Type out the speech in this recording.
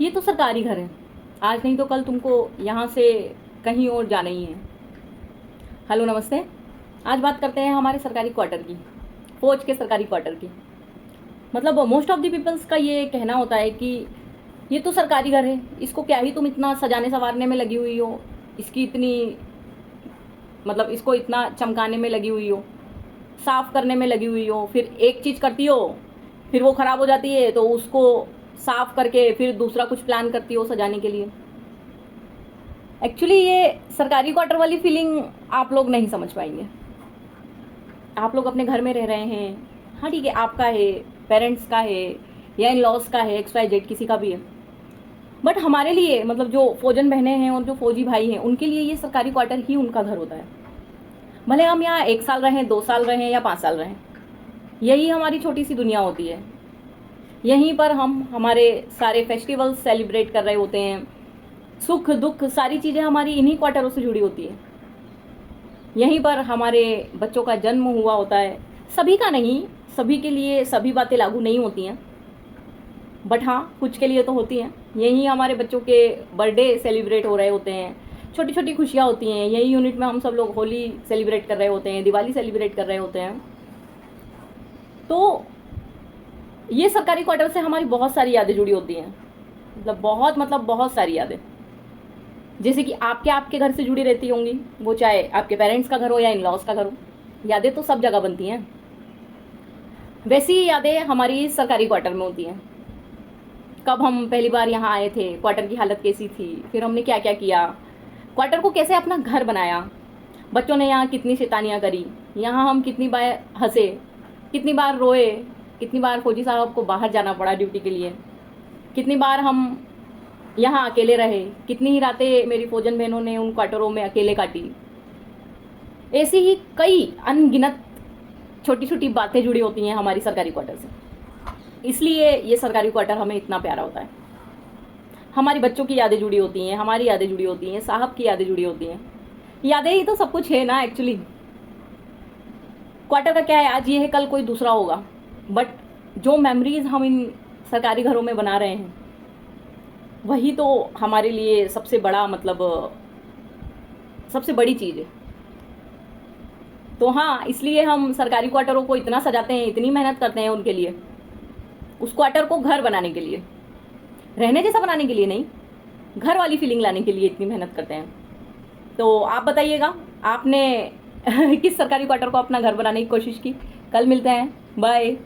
ये तो सरकारी घर है, आज नहीं तो कल तुमको यहाँ से कहीं और जाना ही है। हेलो नमस्ते। आज बात करते हैं हमारे सरकारी क्वार्टर की, फौज के सरकारी क्वार्टर की। मतलब मोस्ट ऑफ द पीपल्स का ये कहना होता है कि ये तो सरकारी घर है, इसको क्या ही तुम इतना सजाने संवारने में लगी हुई हो, इसकी इतनी मतलब इसको इतना चमकाने में लगी हुई हो, साफ़ करने में लगी हुई हो, फिर एक चीज़ करती हो फिर वो ख़राब हो जाती है तो उसको साफ़ करके फिर दूसरा कुछ प्लान करती हो सजाने के लिए। एक्चुअली ये सरकारी क्वार्टर वाली फीलिंग आप लोग नहीं समझ पाएंगे। आप लोग अपने घर में रह रहे हैं, हाँ ठीक है, आपका है, पेरेंट्स का है, या इन लॉज का है, XYZ किसी का भी है, बट हमारे लिए मतलब जो फौजन बहनें हैं और जो फौजी भाई हैं उनके लिए ये सरकारी क्वार्टर ही उनका घर होता है। भले हम यहाँ 1 साल रहें, 2 साल रहें या 5 साल रहें, यही हमारी छोटी सी दुनिया होती है। यहीं पर हम हमारे सारे फेस्टिवल्स सेलिब्रेट कर रहे होते हैं, सुख दुख सारी चीज़ें हमारी इन्हीं क्वार्टरों से जुड़ी होती है। यहीं पर हमारे बच्चों का जन्म हुआ होता है, सभी का नहीं, सभी के लिए सभी बातें लागू नहीं होती हैं, बट हाँ कुछ के लिए तो होती हैं। यहीं हमारे बच्चों के बर्थडे सेलिब्रेट हो रहे होते हैं, छोटी छोटी खुशियाँ होती हैं। यही यूनिट में हम सब लोग होली सेलिब्रेट कर रहे होते हैं, दिवाली सेलिब्रेट कर रहे होते हैं। तो ये सरकारी क्वार्टर से हमारी बहुत सारी यादें जुड़ी होती हैं, मतलब बहुत सारी यादें, जैसे कि आपके घर से जुड़ी रहती होंगी, वो चाहे आपके पेरेंट्स का घर हो या इन लॉज का घर हो। यादें तो सब जगह बनती हैं, वैसी ही यादें हमारी सरकारी क्वार्टर में होती हैं। कब हम पहली बार यहाँ आए थे, क्वार्टर की हालत कैसी थी, फिर हमने क्या क्या किया, क्वार्टर को कैसे अपना घर बनाया, बच्चों ने यहाँ कितनी शैतानियाँ करी, यहाँ हम कितनी बार हंसे, कितनी बार रोए, कितनी बार फौजी साहब को बाहर जाना पड़ा ड्यूटी के लिए, कितनी बार हम यहाँ अकेले रहे, कितनी ही रातें मेरी फौजन बहनों ने उन क्वार्टरों में अकेले काटी। ऐसी ही कई अनगिनत छोटी छोटी बातें जुड़ी होती हैं हमारी सरकारी क्वार्टर से, इसलिए ये सरकारी क्वार्टर हमें इतना प्यारा होता है। हमारी बच्चों की यादें जुड़ी होती हैं, हमारी यादें जुड़ी होती हैं, साहब की यादें जुड़ी होती हैं। यादें ही तो सब कुछ है ना एक्चुअली। क्वार्टर का क्या है, आज ये है कल कोई दूसरा होगा, बट जो मेमोरीज हम इन सरकारी घरों में बना रहे हैं वही तो हमारे लिए सबसे बड़ा मतलब सबसे बड़ी चीज़ है। तो हाँ, इसलिए हम सरकारी क्वार्टरों को इतना सजाते हैं, इतनी मेहनत करते हैं उनके लिए, उस क्वार्टर को घर बनाने के लिए, रहने जैसा बनाने के लिए नहीं, घर वाली फीलिंग लाने के लिए इतनी मेहनत करते हैं। तो आप बताइएगा, आपने किस सरकारी क्वार्टर को अपना घर बनाने की कोशिश की। कल मिलते हैं, बाय।